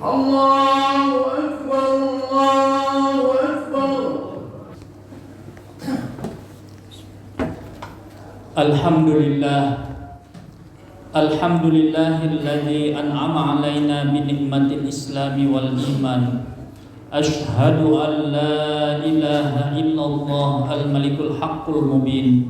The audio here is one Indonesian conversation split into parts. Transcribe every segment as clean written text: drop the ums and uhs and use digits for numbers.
Allahu Akbar, Allahu Akbar. Alhamdulillah, alhamdulillahilladzi an'ama alaina bi nikmatil islami wal iman. Ashhadu an la ilaha illallah al-malikul haqqul mubin.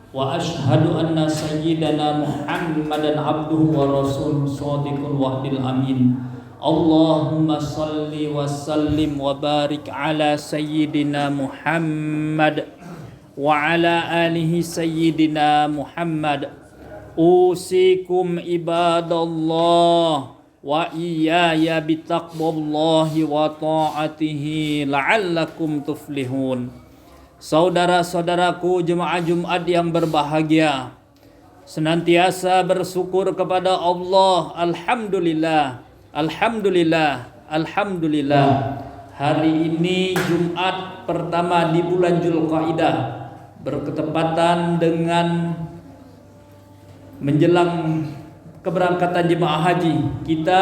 Wa ashhadu anna sayyidana Muhammadan abduhu wa rasuluhu shadiqul wahdil amin. Allahumma salli wa sallim wa barik ala sayyidina Muhammad wa ala alihi sayyidina Muhammad. Usikum ibadallah wa iyaya bitaqwallahi wa ta'atihi la'allakum tuflihun. Saudara-saudaraku jemaah Jumat yang berbahagia, senantiasa bersyukur kepada Allah. Alhamdulillah, alhamdulillah, alhamdulillah. Hari ini Jumat pertama di bulan Dzulqa'dah, bertepatan dengan menjelang keberangkatan jemaah haji. Kita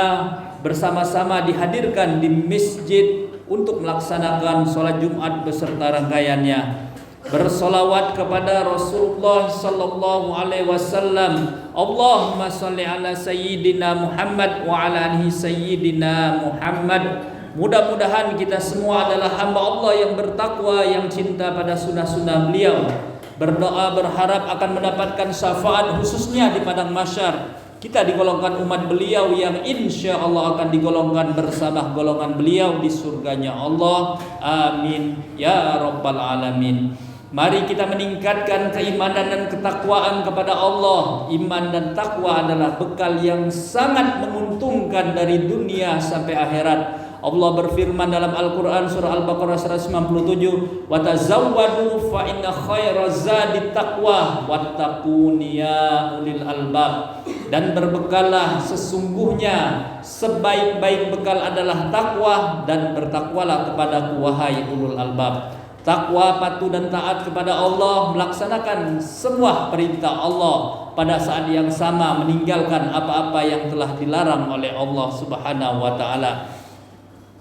bersama-sama dihadirkan di masjid untuk melaksanakan sholat Jumat beserta rangkaiannya, bersolawat kepada Rasulullah sallallahu alaihi wasallam. Allahumma sholli ala sayyidina Muhammad wa ala alihi sayyidina Muhammad. Mudah-mudahan kita semua adalah hamba Allah yang bertakwa, yang cinta pada sunnah-sunnah beliau. Berdoa berharap akan mendapatkan syafaat khususnya di padang mahsyar. Kita digolongkan umat beliau yang insya Allah akan digolongkan bersama golongan beliau di surganya Allah. Amin ya rabbal alamin. Mari kita meningkatkan keimanan dan ketakwaan kepada Allah. Iman dan takwa adalah bekal yang sangat menguntungkan dari dunia sampai akhirat. Allah berfirman dalam Al-Quran surah Al-Baqarah 197, wa tazawwadu fa inna khairaz zadi taqwa wattaquni ya ulil albab. Dan berbekallah, sesungguhnya sebaik-baik bekal adalah takwa, dan bertakwalah kepadaku wahai ulul albab. Takwa, patuh dan taat kepada Allah, melaksanakan semua perintah Allah, pada saat yang sama meninggalkan apa-apa yang telah dilarang oleh Allah Subhanahu wa taala.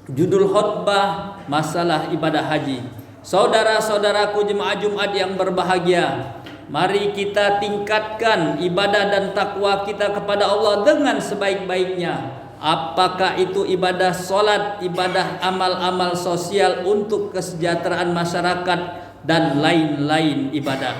Judul khutbah masalah ibadah haji. Saudara-saudaraku jemaah Jumat yang berbahagia, mari kita tingkatkan ibadah dan takwa kita kepada Allah dengan sebaik-baiknya. Apakah itu ibadah solat, ibadah amal-amal sosial untuk kesejahteraan masyarakat, dan lain-lain ibadah.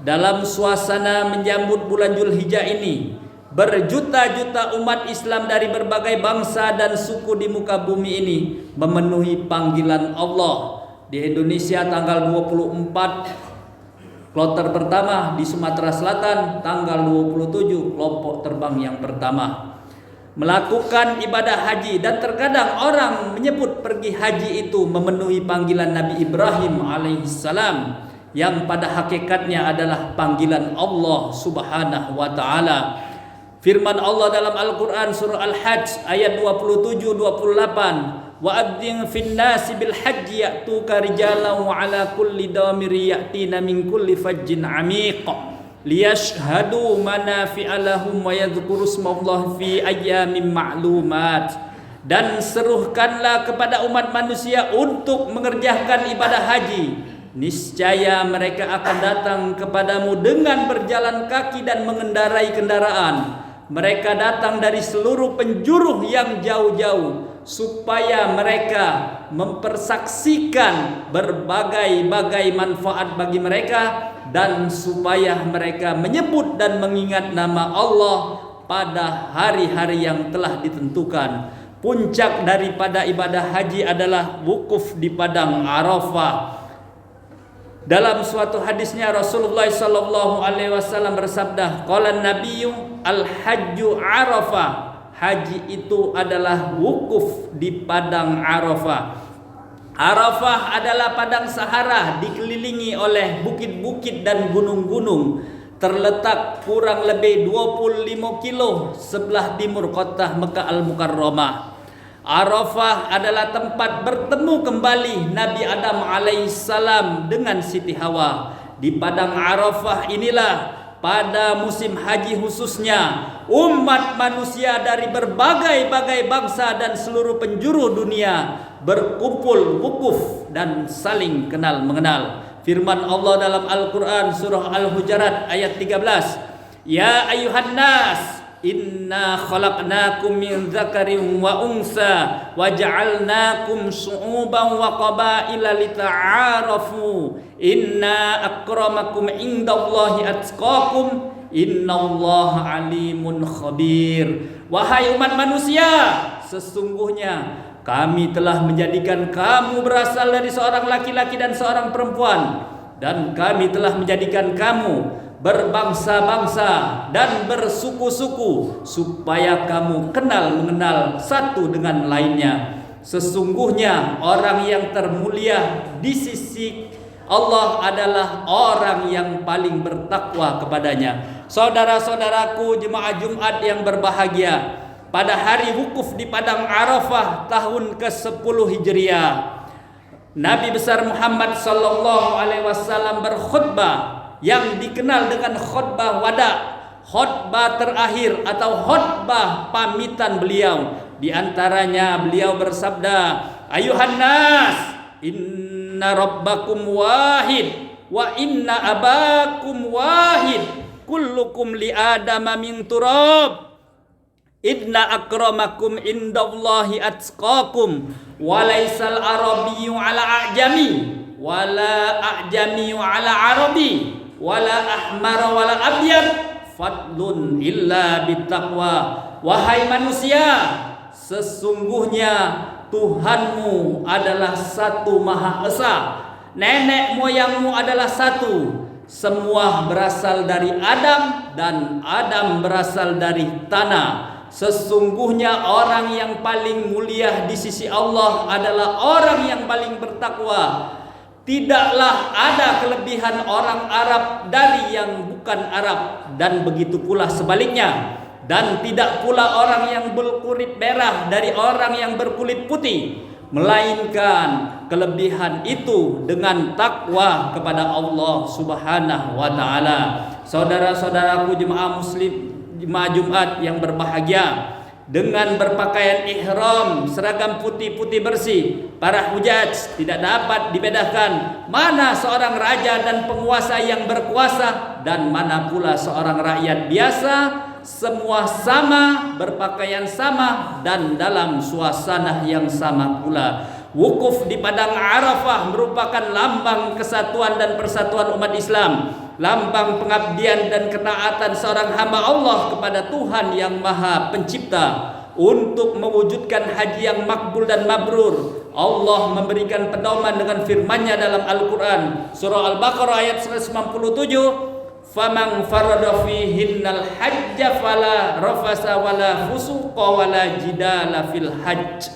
Dalam suasana menyambut bulan Dzulhijjah ini, berjuta-juta umat Islam dari berbagai bangsa dan suku di muka bumi ini memenuhi panggilan Allah. Di Indonesia tanggal 24 kloter pertama, di Sumatera Selatan tanggal 27 kelompok terbang yang pertama melakukan ibadah haji. Dan terkadang orang menyebut pergi haji itu memenuhi panggilan Nabi Ibrahim alaihissalam, yang pada hakikatnya adalah panggilan Allah Subhanahu wa taala. Firman Allah dalam Al-Quran surah Al-Hajj ayat 27-28, wa adzin fin nasi bil hajji ya'tuka rijalan wa ala kulli damiri ya'tina min kulli fajjin amiq liyashhadu manafi'a lahum wa yadhkuru ismallahi fi ayyamin ma'lumat. Dan serukanlah kepada umat manusia untuk mengerjakan ibadah haji. Niscaya mereka akan datang kepadamu dengan berjalan kaki dan mengendarai kendaraan. Mereka datang dari seluruh penjuru yang jauh-jauh supaya mereka mempersaksikan berbagai-bagai manfaat bagi mereka, dan supaya mereka menyebut dan mengingat nama Allah pada hari-hari yang telah ditentukan. Puncak daripada ibadah haji adalah wukuf di padang Arafah. Dalam suatu hadisnya Rasulullah sallallahu alaihi wasallam bersabda, qala nabiyyu al-hajju Arafah. Haji itu adalah wukuf di padang Arafah. Arafah adalah padang Sahara dikelilingi oleh bukit-bukit dan gunung-gunung. Terletak kurang lebih 25 kilo sebelah timur kota Mekah Al-Mukarramah. Arafah adalah tempat bertemu kembali Nabi Adam alaihissalam dengan Siti Hawa. Di padang Arafah inilah pada musim haji khususnya umat manusia dari berbagai-bagai bangsa dan seluruh penjuru dunia berkumpul wukuf dan saling kenal mengenal. Firman Allah dalam Al-Quran surah Al-Hujurat ayat 13, Ya ayuhan nas, inna khalaqnakum min dzakarin wa unsa wa ja'alnakum syu'uban wa qabaila lita'arafu inna akramakum indallahi atqakum innallaha alimun khabir. Wahai umat manusia, sesungguhnya kami telah menjadikan kamu berasal dari seorang laki-laki dan seorang perempuan, dan kami telah menjadikan kamu berbangsa-bangsa dan bersuku-suku supaya kamu kenal mengenal satu dengan lainnya. Sesungguhnya orang yang termulia di sisi Allah adalah orang yang paling bertakwa kepadanya. Saudara-saudaraku jemaah Jumat yang berbahagia, pada hari wukuf di Padang Arafah tahun ke-10 Hijriah, Nabi besar Muhammad sallallahu alaihi wasallam berkhutbah yang dikenal dengan khutbah wada, khutbah terakhir atau khutbah pamitan beliau. Di antaranya beliau bersabda, Ayuhan nas, inna rabbakum wahid wa inna abakum wahid, kullukum li adama min turab, inna akramakum indallahi atqakum, walaisal arabiyyu ala a'jami wala a'jami ala arabi wala ahmar wala abyad fadlun illa bittaqwa. Wahai manusia, sesungguhnya Tuhanmu adalah satu Maha Esa, nenek moyangmu adalah satu, semua berasal dari Adam dan Adam berasal dari tanah. Sesungguhnya orang yang paling mulia di sisi Allah adalah orang yang paling bertakwa. Tidaklah ada kelebihan orang Arab dari yang bukan Arab, dan begitu pula sebaliknya. Dan tidak pula orang yang berkulit merah dari orang yang berkulit putih, melainkan kelebihan itu dengan takwa kepada Allah Subhanahu wa taala. Saudara-saudaraku jemaah muslim, jemaah Jumat yang berbahagia, dengan berpakaian ihram seragam putih-putih bersih, para hujaj tidak dapat dibedakan mana seorang raja dan penguasa yang berkuasa dan mana pula seorang rakyat biasa. Semua sama, berpakaian sama, dan dalam suasana yang sama pula. Wukuf di Padang Arafah merupakan lambang kesatuan dan persatuan umat Islam, lambang pengabdian dan ketaatan seorang hamba Allah kepada Tuhan yang Maha Pencipta. Untuk mewujudkan haji yang makbul dan mabrur, Allah memberikan pedoman dengan firman-Nya dalam Al-Quran surah Al-Baqarah ayat 197, Faman farada fihinnal hajja fala rafasa wala fusuqa wala jidala fil hajj.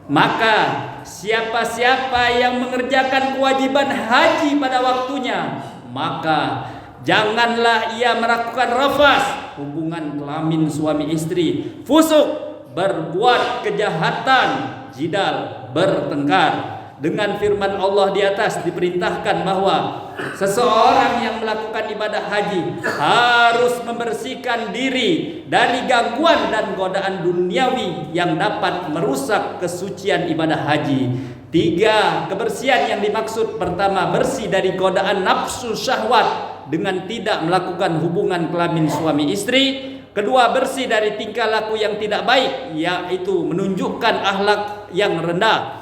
Maka siapa-siapa yang mengerjakan kewajiban haji pada waktunya, maka janganlah ia melakukan rafas, hubungan kelamin suami istri, fusuk, berbuat kejahatan, jidal, bertengkar. Dengan firman Allah di atas diperintahkan bahwa seseorang yang melakukan ibadah haji harus membersihkan diri dari gangguan dan godaan duniawi yang dapat merusak kesucian ibadah haji. 3 kebersihan yang dimaksud: pertama, bersih dari godaan nafsu syahwat dengan tidak melakukan hubungan kelamin suami istri. Kedua, bersih dari tingkah laku yang tidak baik, yaitu menunjukkan akhlak yang rendah.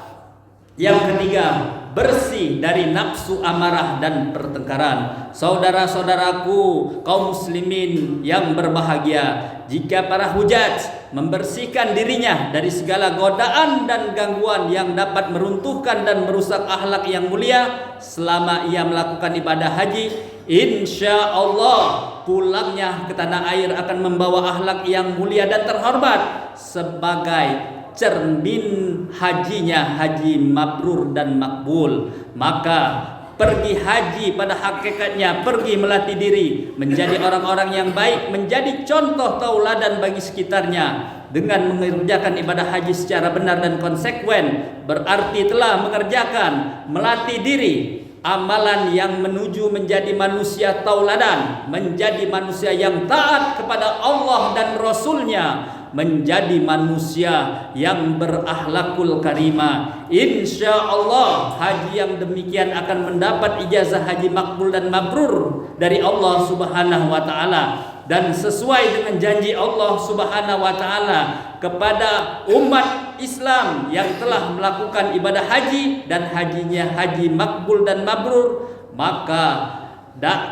Yang ketiga, bersih dari nafsu amarah dan pertengkaran. Saudara-saudaraku kaum muslimin yang berbahagia, jika para hujaj membersihkan dirinya dari segala godaan dan gangguan yang dapat meruntuhkan dan merusak akhlak yang mulia selama ia melakukan ibadah haji, insya Allah pulangnya ke tanah air akan membawa akhlak yang mulia dan terhormat sebagai cermin hajinya, haji mabrur dan makbul. Maka pergi haji pada hakikatnya pergi melatih diri menjadi orang-orang yang baik, menjadi contoh tauladan bagi sekitarnya. Dengan mengerjakan ibadah haji secara benar dan konsekuen berarti telah mengerjakan, melatih diri amalan yang menuju menjadi manusia tauladan, menjadi manusia yang taat kepada Allah dan Rasulnya, menjadi manusia yang berakhlakul karimah. Insya Allah haji yang demikian akan mendapat ijazah haji makbul dan mabrur dari Allah Subhanahu wa taala, dan sesuai dengan janji Allah Subhanahu wa taala kepada umat Islam yang telah melakukan ibadah haji dan hajinya haji makbul dan mabrur, maka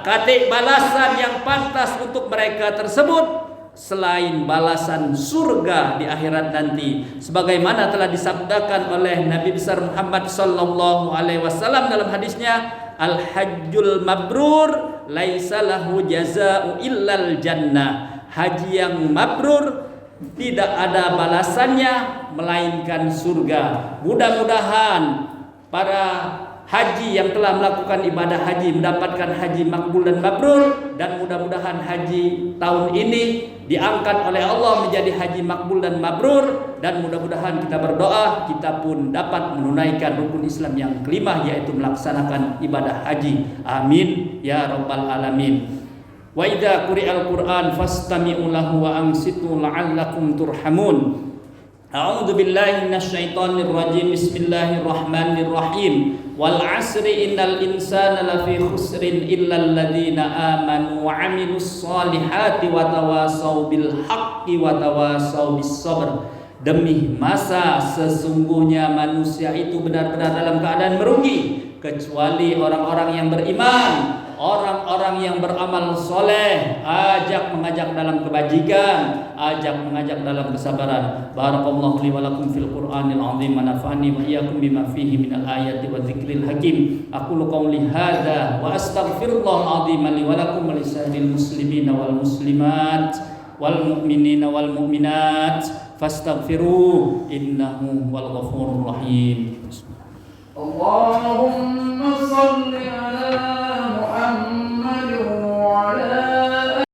kate balasan yang pantas untuk mereka tersebut selain balasan surga di akhirat nanti, sebagaimana telah disabdakan oleh Nabi besar Muhammad sallallahu alaihi wasallam dalam hadisnya, al-hajjul mabrur laisa lahu jazaa'u illal jannah. Haji yang mabrur tidak ada balasannya melainkan surga. Mudah-mudahan para haji yang telah melakukan ibadah haji mendapatkan haji makbul dan mabrur, dan mudah-mudahan haji tahun ini diangkat oleh Allah menjadi haji makbul dan mabrur, dan mudah-mudahan kita berdoa kita pun dapat menunaikan rukun Islam yang kelima, yaitu melaksanakan ibadah haji. Amin ya rabbal alamin. Wa idza quri'al Qur'an fastami'u lahu wa ansitu la'allakum turhamun. A'udzu billahi minasyaitonir rajim. Bismillahirrahmanirrahim. Wal 'asri innal insana lafi khusrin illal ladzina amanu wa 'amilus solihati wa tawasau bil haqqi wa tawasau bis sabr. Demi masa sesungguhnya manusia itu benar-benar dalam keadaan merugi, kecuali orang-orang yang beriman, orang-orang yang beramal soleh, ajak mengajak dalam kebajikan, ajak mengajak dalam kesabaran. Barakallahu li wa lakum fil Qur'anil azim wa nafa'ani wa iyyakum bima fihi minal ayati wa dzikril hakim. Aqulu qawli hadza wa astaghfirullahal azim li wa lakum wa lisa'iril muslimina wal muslimat wal mu'minina wal mu'minat fastaghfiruhu innahu wal ghafurur rahim. Allah